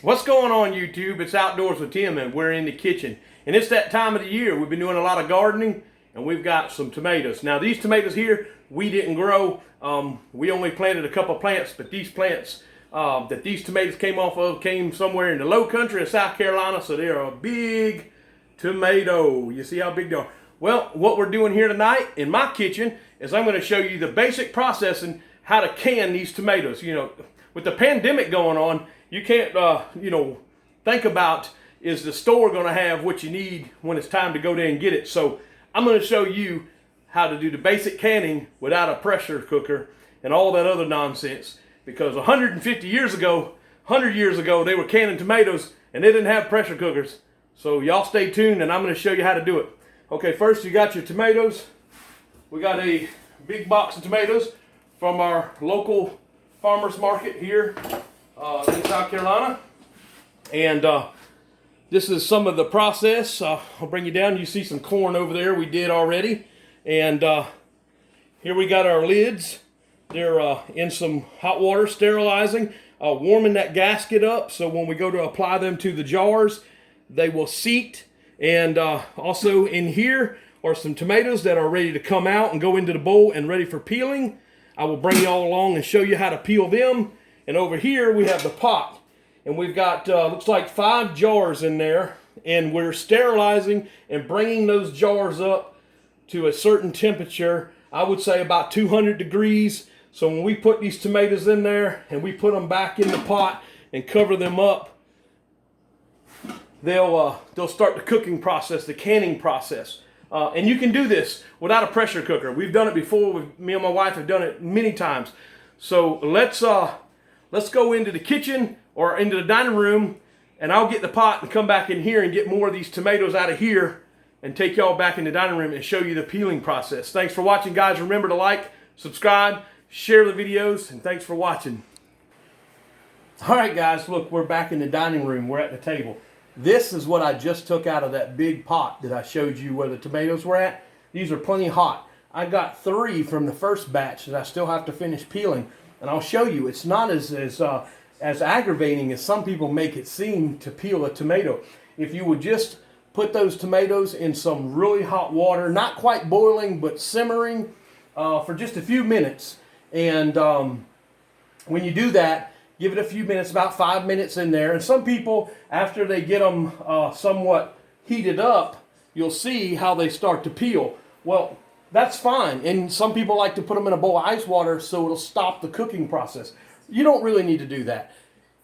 What's going on, YouTube? It's Outdoors with Tim, and we're in the kitchen. And it's that time of the year. We've been doing a lot of gardening, and we've got some tomatoes. Now, these tomatoes here, we didn't grow. We only planted a couple plants, but these plants that these tomatoes came off of came somewhere in the low country of South Carolina, so they're a big tomato. You see how big they are? Well, what we're doing here tonight in my kitchen is I'm going to show you the basic processing, how to can these tomatoes. You know, with the pandemic going on, you can't, think about, is the store going to have what you need when it's time to go there and get it. So I'm going to show you how to do the basic canning without a pressure cooker and all that other nonsense. Because 150 years ago, 100 years ago, they were canning tomatoes and they didn't have pressure cookers. So y'all stay tuned and I'm going to show you how to do it. Okay, first you got your tomatoes. We got a big box of tomatoes from our local farmer's market here in South Carolina, and this is some of the process. I'll bring you down. You see some corn over there we did already, and here we got our lids. They're in some hot water, sterilizing, warming that gasket up so when we go to apply them to the jars, they will seat. And also in here are some tomatoes that are ready to come out and go into the bowl and ready for peeling. I will bring you all along and show you how to peel them. And over here we have the pot, and we've got looks like 5 jars in there, and we're sterilizing and bringing those jars up to a certain temperature. I would say about 200 degrees. So when we put these tomatoes in there and we put them back in the pot and cover them up, they'll start the cooking process, the canning process. And you can do this without a pressure cooker. We've done it before. Me and my wife have done it many times. So let's go into the kitchen or into the dining room, and I'll get the pot and come back in here and get more of these tomatoes out of here and take y'all back in the dining room and show you the peeling process. Thanks for watching, guys. Remember to like, subscribe, share the videos, and thanks for watching. All right, guys, look, we're back in the dining room. We're at the table. This is what I just took out of that big pot that I showed you where the tomatoes were at. These are plenty hot. I got 3 from the first batch that I still have to finish peeling. And I'll show you, it's not as aggravating as some people make it seem to peel a tomato. If you would just put those tomatoes in some really hot water, not quite boiling, but simmering for just a few minutes. And when you do that, give it a few minutes, about 5 minutes in there. And some people, after they get them somewhat heated up, you'll see how they start to peel. Well, that's fine. And some people like to put them in a bowl of ice water so it'll stop the cooking process. You don't really need to do that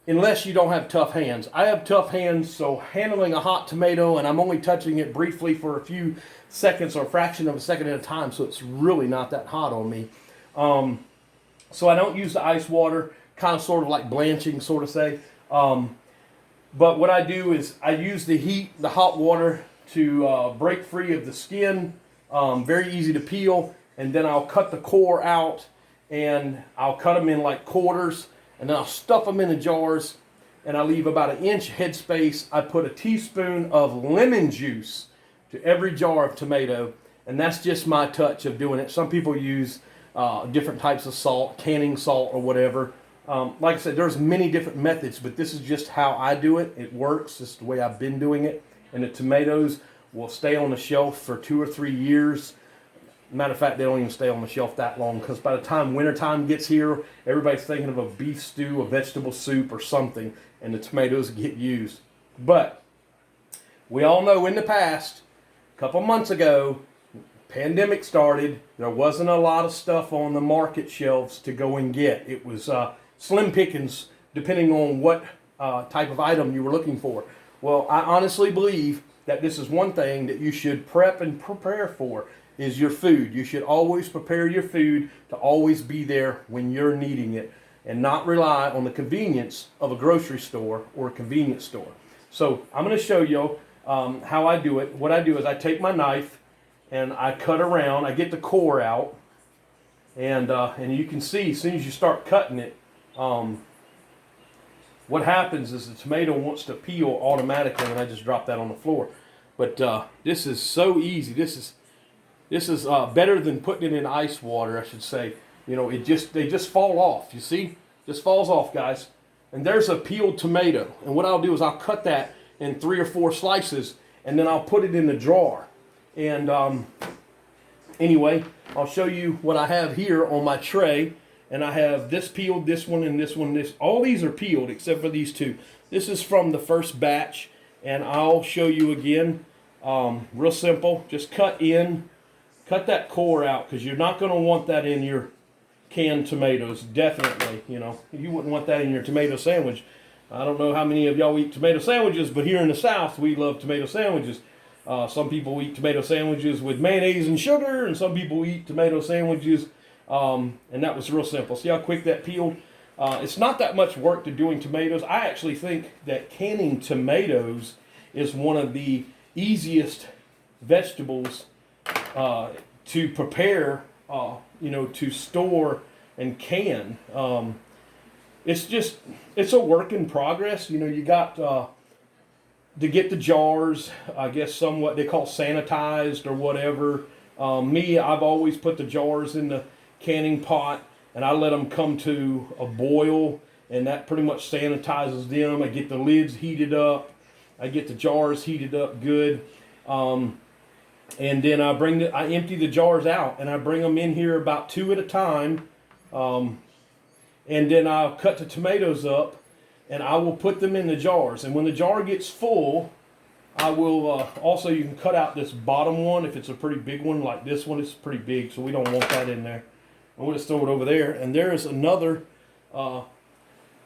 unless you don't have tough hands. I have tough hands, so handling a hot tomato, and I'm only touching it briefly for a few seconds or a fraction of a second at a time, so it's really not that hot on me. So I don't use the ice water, kind of sort of like blanching, sort of say. But what I do is I use the heat, the hot water, to break free of the skin. Very easy to peel, and then I'll cut the core out, and I'll cut them in like quarters, and then I'll stuff them in the jars, and I leave about 1 inch headspace. I put a teaspoon of lemon juice to every jar of tomato, and that's just my touch of doing it. Some people use different types of salt, canning salt or whatever. Like I said, there's many different methods, but this is just how I do it. It works. This is the way I've been doing it, and the tomatoes will stay on the shelf for 2 or 3 years. Matter of fact, they don't even stay on the shelf that long, because by the time wintertime gets here, everybody's thinking of a beef stew, a vegetable soup, or something, and the tomatoes get used. But we all know in the past, a couple months ago, pandemic started, there wasn't a lot of stuff on the market shelves to go and get. It was slim pickings, depending on what type of item you were looking for. Well, I honestly believe that this is one thing that you should prep and prepare for, is your food. You should always prepare your food to always be there when you're needing it, and not rely on the convenience of a grocery store or a convenience store. So I'm going to show you how I do it. What I do is I take my knife and I cut around. I get the core out, and you can see as soon as you start cutting it, what happens is the tomato wants to peel automatically, and I just drop that on the floor. But this is so easy. This is better than putting it in ice water, I should say. You know, they just fall off. You see, just falls off, guys. and there's a peeled tomato. And what I'll do is I'll cut that in 3 or 4 slices, and then I'll put it in the jar. And anyway, I'll show you what I have here on my tray. And I have this peeled, this one, and this one. This, all these are peeled except for these 2. This is from the first batch, and I'll show you again. Real simple. Just cut that core out, because you're not going to want that in your canned tomatoes. Definitely, you know, you wouldn't want that in your tomato sandwich. I don't know how many of y'all eat tomato sandwiches, but here in the South, we love tomato sandwiches. Some people eat tomato sandwiches with mayonnaise and sugar, and some people eat tomato sandwiches. And that was real simple. See how quick that peeled? It's not that much work to doing tomatoes. I actually think that canning tomatoes is one of the easiest vegetables to prepare, you know, to store and can. It's a work in progress. You know, you got to get the jars, I guess somewhat, they call sanitized or whatever. I've always put the jars in the canning pot, and I let them come to a boil, and that pretty much sanitizes them. I get the lids heated up. I get the jars heated up good. And then I empty the jars out, and I bring them in here about 2 at a time. And then I'll cut the tomatoes up, and I will put them in the jars. And when the jar gets full, I will also, you can cut out this bottom one if it's a pretty big one, like this one. It's pretty big, so we don't want that in there. And we'll just throw it over there. And there's another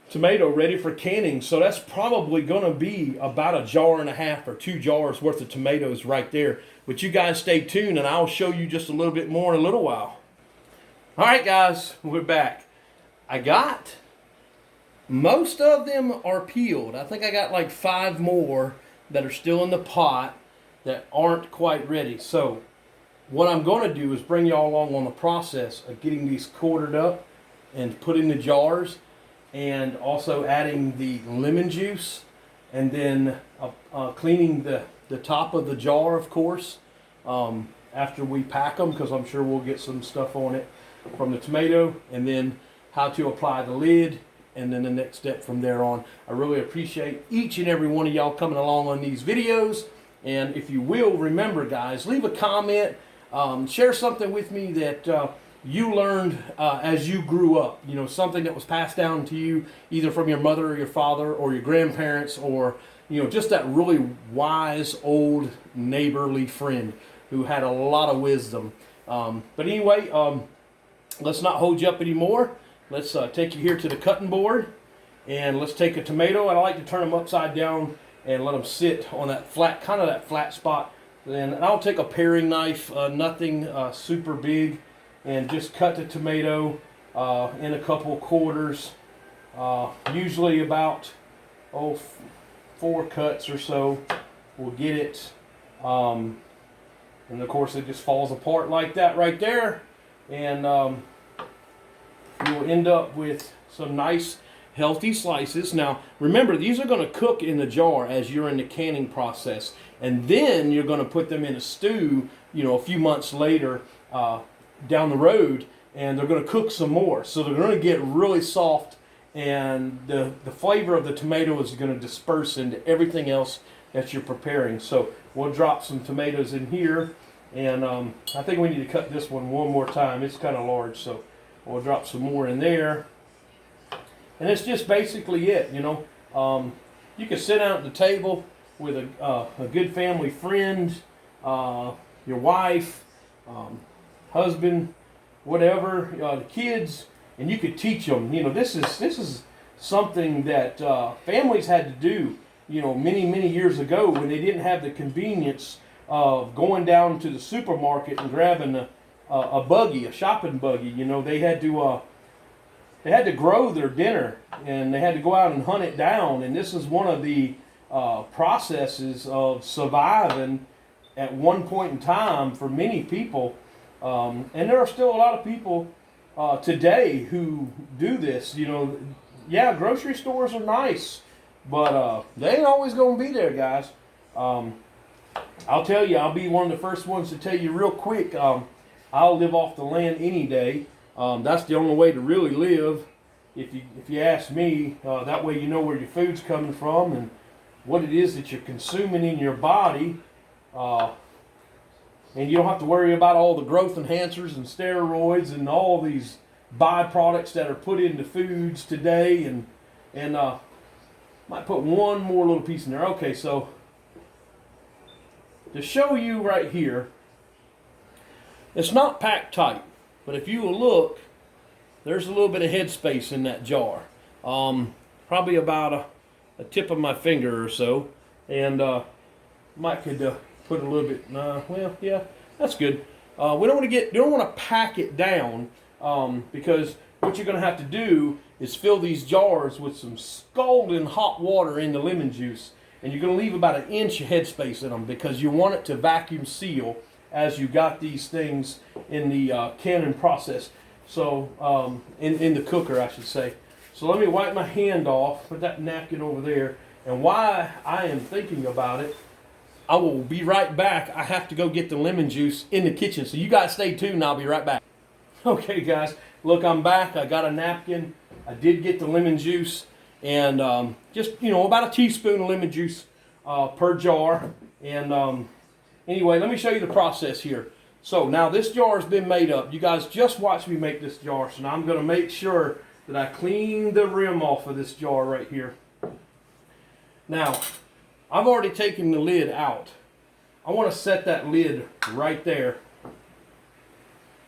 tomato ready for canning. So that's probably going to be about 1.5 jars or 2 jars worth of tomatoes right there. But you guys stay tuned, and I'll show you just a little bit more in a little while. All right, guys, we're back. Most of them are peeled. I think I got like 5 more that are still in the pot that aren't quite ready. So what I'm going to do is bring y'all along on the process of getting these quartered up and put in the jars, and also adding the lemon juice, and then cleaning the top of the jar, of course, after we pack them, because I'm sure we'll get some stuff on it from the tomato, and then how to apply the lid, and then the next step from there on. I really appreciate each and every one of y'all coming along on these videos. And if you will, remember, guys, leave a comment, share something with me that you learned as you grew up. You know, something that was passed down to you either from your mother or your father or your grandparents, or, you know, just that really wise old neighborly friend who had a lot of wisdom. But anyway, let's not hold you up anymore. Let's take you here to the cutting board, and let's take a tomato. And I like to turn them upside down and let them sit on that flat, kind of that flat spot. Then I'll take a paring knife, nothing super big, and just cut the tomato in a couple quarters, usually about 4 cuts or so. We'll get it, and of course it just falls apart like that right there, and you'll end up with some nice healthy slices. Now remember, these are going to cook in the jar as you're in the canning process, and then you're going to put them in a stew, you know, a few months later down the road, and they're going to cook some more, so they're going to get really soft, and the flavor of the tomato is going to disperse into everything else that you're preparing. So we'll drop some tomatoes in here, and I think we need to cut this one more time. It's kind of large, so we'll drop some more in there. And it's just basically it, you know. You can sit down at the table with a good family friend, your wife, husband, whatever, the kids, and you could teach them. You know, this is something that families had to do, you know, many years ago, when they didn't have the convenience of going down to the supermarket and grabbing a buggy, a shopping buggy. You know, they had to grow their dinner, and they had to go out and hunt it down. And this is one of the processes of surviving at one point in time for many people. And there are still a lot of people today who do this. You know, yeah, grocery stores are nice, but they ain't always going to be there, guys. I'll tell you, I'll be one of the first ones to tell you real quick, I'll live off the land any day. That's the only way to really live. if you ask me, that way you know where your food's coming from and what it is that you're consuming in your body. And you don't have to worry about all the growth enhancers and steroids and all these byproducts that are put into foods today. And might put one more little piece in there. Okay, so to show you right here, it's not packed tight, but if you will look, there's a little bit of headspace in that jar. Probably about a tip of my finger or so. And might could put a little bit, well, yeah, that's good. We don't want to pack it down, because what you're going to have to do is fill these jars with some scalding hot water in the lemon juice. And you're going to leave about 1 inch of headspace in them because you want it to vacuum seal as you got these things in the canning process. So, in the cooker, I should say. So let me wipe my hand off, put that napkin over there. And while I am thinking about it, I will be right back. I have to go get the lemon juice in the kitchen. So you guys stay tuned and I'll be right back. Okay, guys. Look, I'm back. I got a napkin. I did get the lemon juice. And just, about a teaspoon of lemon juice per jar. And anyway, let me show you the process here. So now this jar has been made up. You guys just watch me make this jar. So now I'm going to make sure that I clean the rim off of this jar right here. Now, I've already taken the lid out. I want to set that lid right there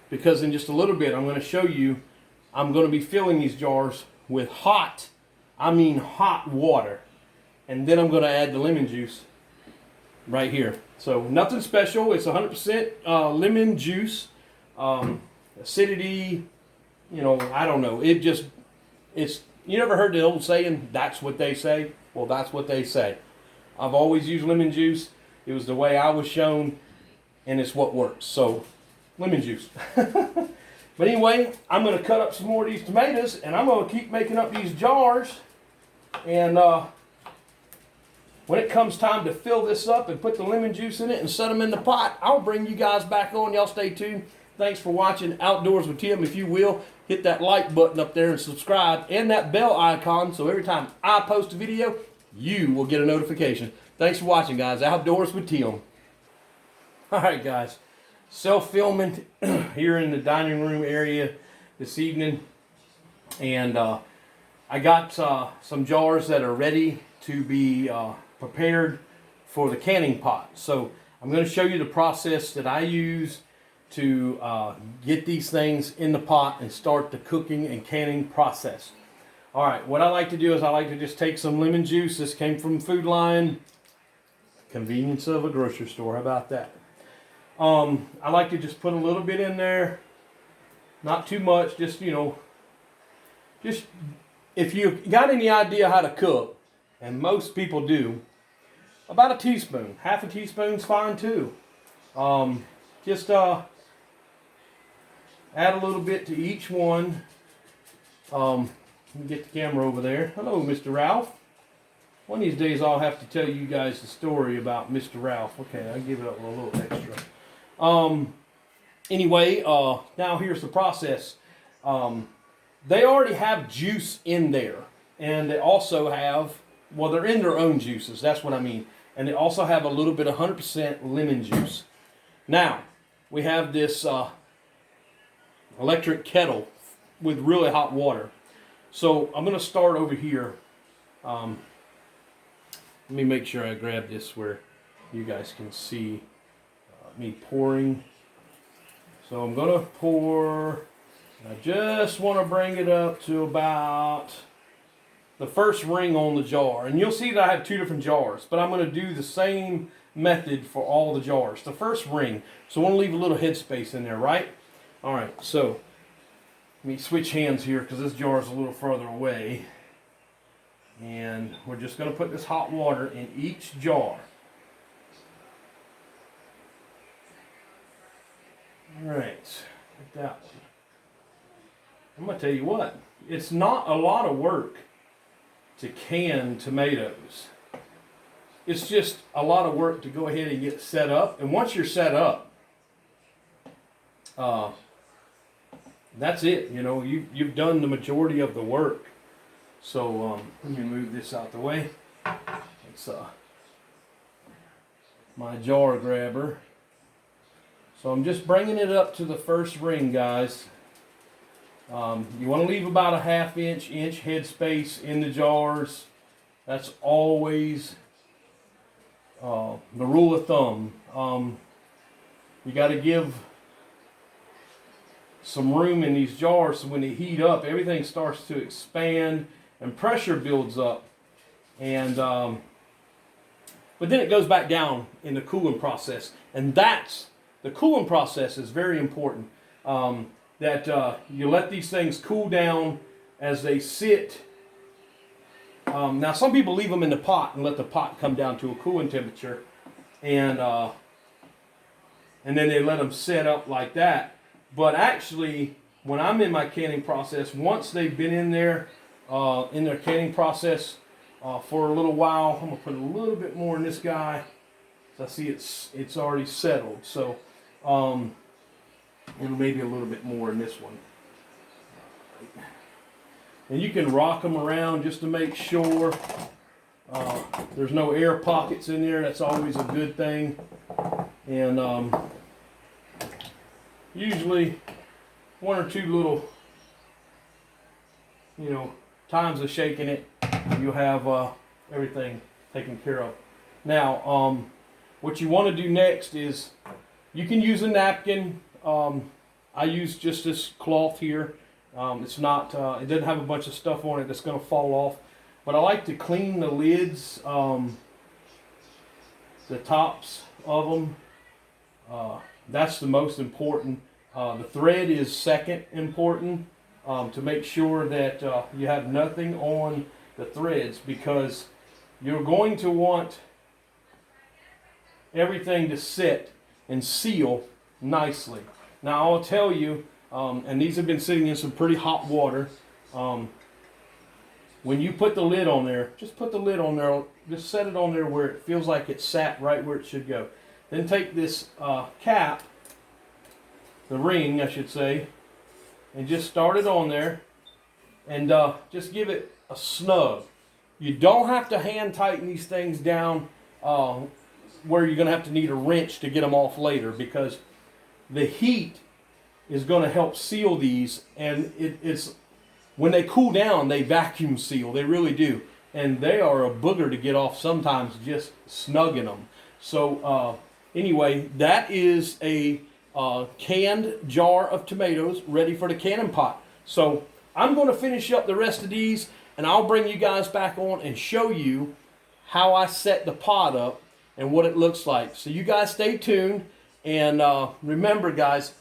because in just a little bit I'm going to show you I'm going to be filling these jars with hot water, and then I'm going to add the lemon juice right here. So nothing special. It's 100% lemon juice. Acidity, I don't know. You never heard the old saying, that's what they say? Well, that's what they say. I've always used lemon juice. It was the way I was shown, and it's what works. So, lemon juice. But anyway, I'm going to cut up some more of these tomatoes, and I'm going to keep making up these jars. And when it comes time to fill this up and put the lemon juice in it and set them in the pot, I'll bring you guys back on. Y'all stay tuned. Thanks for watching Outdoors with Tim. If you will, hit that like button up there and subscribe and that bell icon so every time I post a video, you will get a notification. Thanks for watching, guys. Outdoors with Tim. All right, guys. Self-filming here in the dining room area this evening. And I got some jars that are ready to be prepared for the canning pot. So I'm going to show you the process that I use to get these things in the pot and start the cooking and canning process. All right, what I like to do is I like to just take some lemon juice. This came from Food Lion. Convenience of a grocery store. How about that? I like to just put a little bit in there. Not too much. Just, just if you got any idea how to cook, and most people do, about a teaspoon. Half a teaspoon's fine too. Just add a little bit to each one. Let me get the camera over there. Hello, Mr. Ralph. One of these days I'll have to tell you guys the story about Mr. Ralph. Okay, I'll give it up a little extra. Anyway, now here's the process. They already have juice in there. And they also have, well, they're in their own juices. That's what I mean. And they also have a little bit of 100% lemon juice. Now, we have this electric kettle with really hot water. So I'm going to start over here. Let me make sure I grab this where you guys can see me pouring. So I'm going to pour. I just want to bring it up to about the first ring on the jar. And you'll see that I have two different jars, but I'm going to do the same method for all the jars. The first ring. So I want to leave a little headspace in there, right? All right, so let me switch hands here because this jar is a little further away. And we're just going to put this hot water in each jar. All right, like that one. I'm going to tell you what, it's not a lot of work to can tomatoes. It's just a lot of work to go ahead and get set up. And once you're set up, that's it. You know, you've done the majority of the work. So let me move this out the way. It's my jar grabber. So I'm just bringing it up to the first ring, guys. You want to leave about a inch head space in the jars. That's always the rule of thumb. You got to give some room in these jars so when they heat up, everything starts to expand and pressure builds up. And but then it goes back down in the cooling process, and the cooling process is very important. That you let these things cool down as they sit. Now some people leave them in the pot and let the pot come down to a cooling temperature, and then they let them set up like that. But actually, when I'm in my canning process, once they've been in their canning process for a little while, I'm gonna put a little bit more in this guy. So I see it's already settled. So and maybe a little bit more in this one. And you can rock them around just to make sure there's no air pockets in there. That's always a good thing. And usually one or two little, times of shaking it, you'll have everything taken care of. Now, what you want to do next is you can use a napkin. I use just this cloth here. It's not, it doesn't have a bunch of stuff on it that's going to fall off. But I like to clean the lids, the tops of them. That's the most important. The thread is second important, to make sure that you have nothing on the threads, because you're going to want everything to sit and seal nicely. Now I'll tell you, and these have been sitting in some pretty hot water. When you put the lid on there, just put the lid on there, just set it on there where it feels like it's sat right where it should go. Then take this cap, the ring I should say, and just start it on there, and just give it a snug. You don't have to hand tighten these things down where you're going to have to need a wrench to get them off later, because the heat is going to help seal these, and it's when they cool down, they vacuum seal. They really do, and they are a booger to get off sometimes just snugging them. So anyway, that is a canned jar of tomatoes ready for the canning pot. So I'm going to finish up the rest of these, and I'll bring you guys back on and show you how I set the pot up and what it looks like. So you guys stay tuned, and remember guys,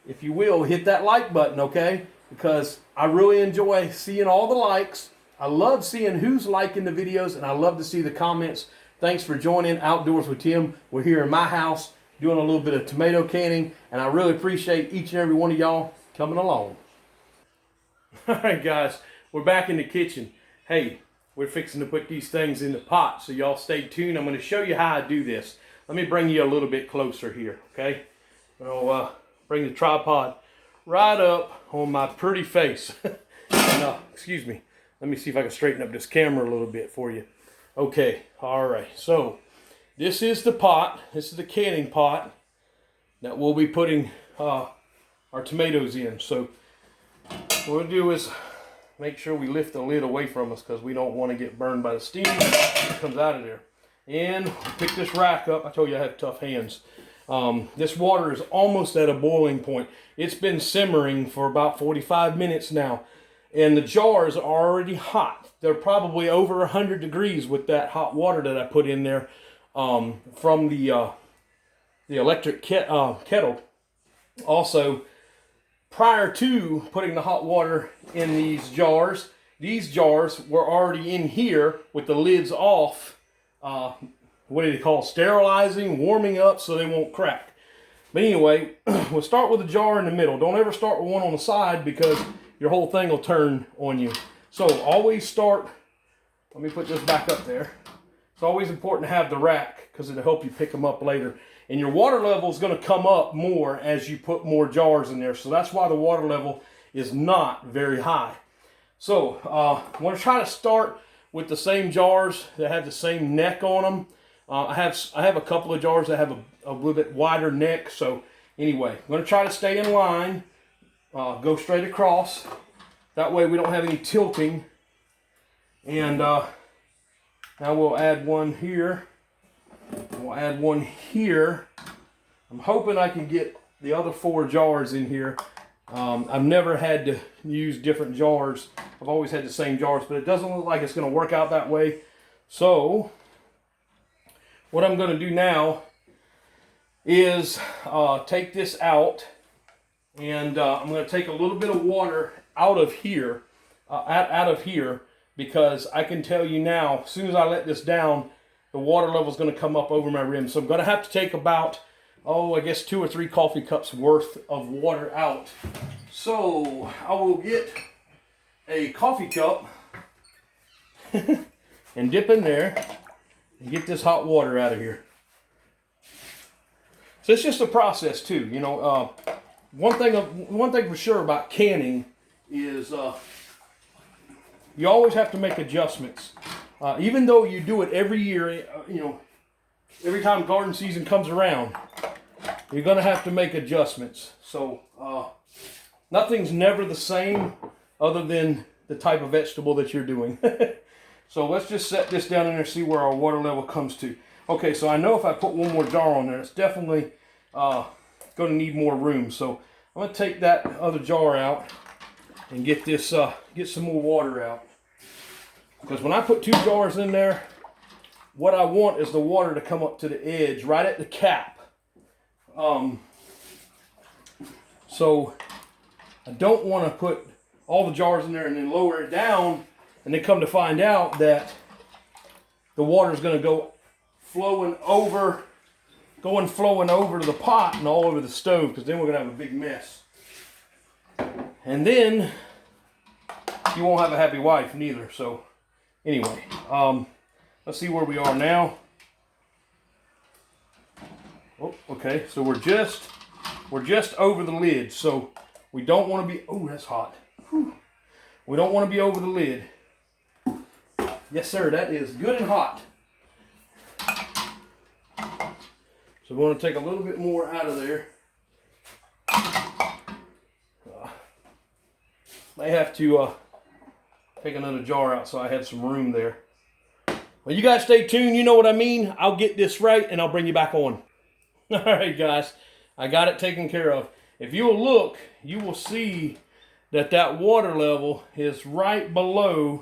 if you will, hit that like button, okay? Because I really enjoy seeing all the likes. I love seeing who's liking the videos, and I love to see the comments. Thanks for joining Outdoors with Tim. We're here in my house doing a little bit of tomato canning, and I really appreciate each and every one of y'all coming along. All right guys, we're back in the kitchen. Hey, we're fixing to put these things in the pot, so y'all stay tuned. I'm going to show you how I do this. Let me bring you a little bit closer here, okay? I'll bring the tripod right up on my pretty face. And, excuse me. Let me see if I can straighten up this camera a little bit for you. Okay, all right. So this is the pot. This is the canning pot that we'll be putting our tomatoes in. So what we'll do is make sure we lift the lid away from us, because we don't want to get burned by the steam that comes out of there. And pick this rack up. I told you I have tough hands. This water is almost at a boiling point. It's been simmering for about 45 minutes now, and the jars are already hot. They're probably over 100 degrees with that hot water that I put in there from the electric kettle. Also, prior to putting the hot water in these jars were already in here with the lids off. What do they call, sterilizing, warming up so they won't crack. But anyway, we'll start with a jar in the middle. Don't ever start with one on the side, because your whole thing will turn on you. So always start, let me put this back up there. It's always important to have the rack, because it'll help you pick them up later. And your water level is going to come up more as you put more jars in there. So that's why the water level is not very high. So I'm going to try to start with the same jars that have the same neck on them. I have a couple of jars that have a little bit wider neck. So anyway, I'm going to try to stay in line, go straight across. That way we don't have any tilting. And now we'll add one here. We'll add one here. I'm hoping I can get the other 4 jars in here. I've never had to use different jars. I've always had the same jars, but it doesn't look like it's going to work out that way. So what I'm going to do now is take this out, and I'm going to take a little bit of water out of here, because I can tell you now, as soon as I let this down, the water level is going to come up over my rim. So I'm going to have to take about, I guess 2 or 3 coffee cups worth of water out. So I will get a coffee cup and dip in there and get this hot water out of here. So it's just a process too. You know, one thing for sure about canning is you always have to make adjustments. Even though you do it every year, you know, every time garden season comes around, you're going to have to make adjustments. So nothing's never the same other than the type of vegetable that you're doing. So let's just set this down in there and see where our water level comes to. Okay, so I know if I put one more jar on there, it's definitely going to need more room. So I'm going to take that other jar out and get this, get some more water out. Because when I put 2 jars in there, what I want is the water to come up to the edge, right at the cap. So I don't want to put all the jars in there and then lower it down, and then come to find out that the water is going to go flowing over to the pot and all over the stove, because then we're going to have a big mess. And then you won't have a happy wife neither. So anyway, let's see where we are now. Oh, okay, so we're just over the lid. So we don't want to be, oh, that's hot. Whew. We don't want to be over the lid. Yes, sir, that is good and hot. So we're going to take a little bit more out of there. May have to take another jar out so I had some room there. Well, you guys stay tuned. You know what I mean. I'll get this right and I'll bring you back on. All right, guys. I got it taken care of. If you'll look, you will see that that water level is right below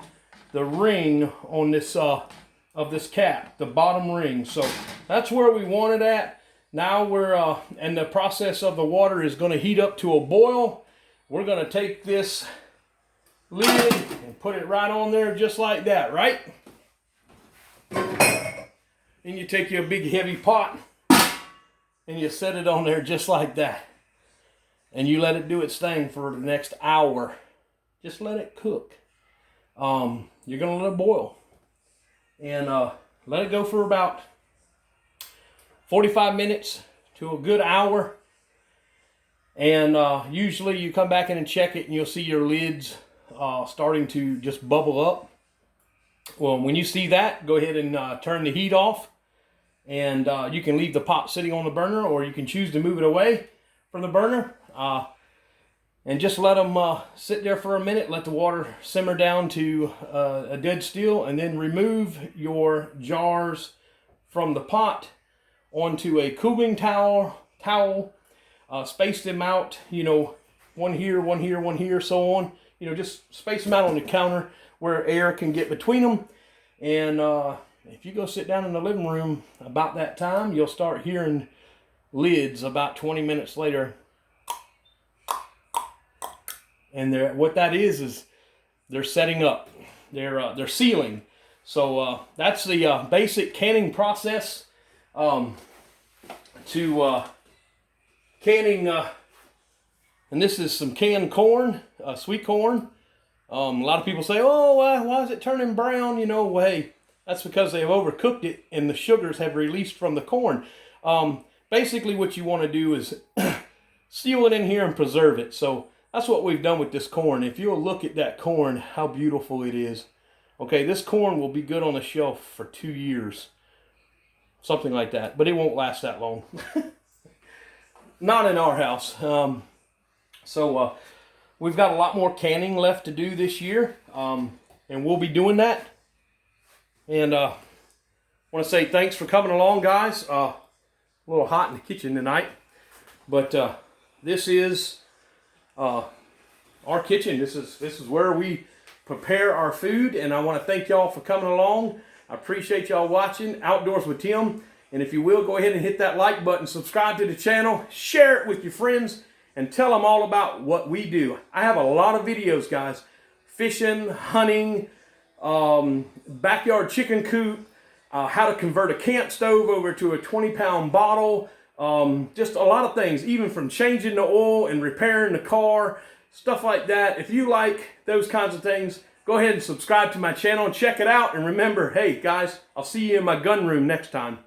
the ring on this of this cap, the bottom ring. So that's where we want it at. Now we're and the process of the water is going to heat up to a boil. We're going to take this lid and put it right on there just like that, right? Then you take your big heavy pot and you set it on there just like that. And you let it do its thing for the next hour. Just let it cook. You're going to let it boil. And let it go for about 45 minutes to a good hour. And usually you come back in and check it and you'll see your lids starting to just bubble up. Well, when you see that, go ahead and turn the heat off. And you can leave the pot sitting on the burner, or you can choose to move it away from the burner. And just let them sit there for a minute. Let the water simmer down to a dead still, and then remove your jars from the pot onto a cooling towel. Space them out, you know, one here, one here, one here, so on. You know, just space them out on the counter where air can get between them. And if you go sit down in the living room about that time, you'll start hearing lids about 20 minutes later. And what that is they're setting up. They're sealing. So that's the basic canning process. Canning, and this is some canned corn, sweet corn. A lot of people say, oh, why is it turning brown? You know, well, hey, that's because they have overcooked it and the sugars have released from the corn. Basically what you want to do is seal it in here and preserve it. So that's what we've done with this corn. If you'll look at that corn, how beautiful it is. Okay, this corn will be good on the shelf for 2 years. Something like that, but it won't last that long. Not in our house. So we've got a lot more canning left to do this year, and we'll be doing that. And I want to say thanks for coming along, guys. A little hot in the kitchen tonight, but this is our kitchen. This is where we prepare our food, and I want to thank y'all for coming along. I appreciate y'all watching Outdoors with Tim. And if you will, go ahead and hit that like button, subscribe to the channel, share it with your friends, and tell them all about what we do. I have a lot of videos, guys. Fishing, hunting, backyard chicken coop, how to convert a camp stove over to a 20-pound bottle, just a lot of things, even from changing the oil and repairing the car, stuff like that. If you like those kinds of things, go ahead and subscribe to my channel and check it out. And remember, hey guys, I'll see you in my gun room next time.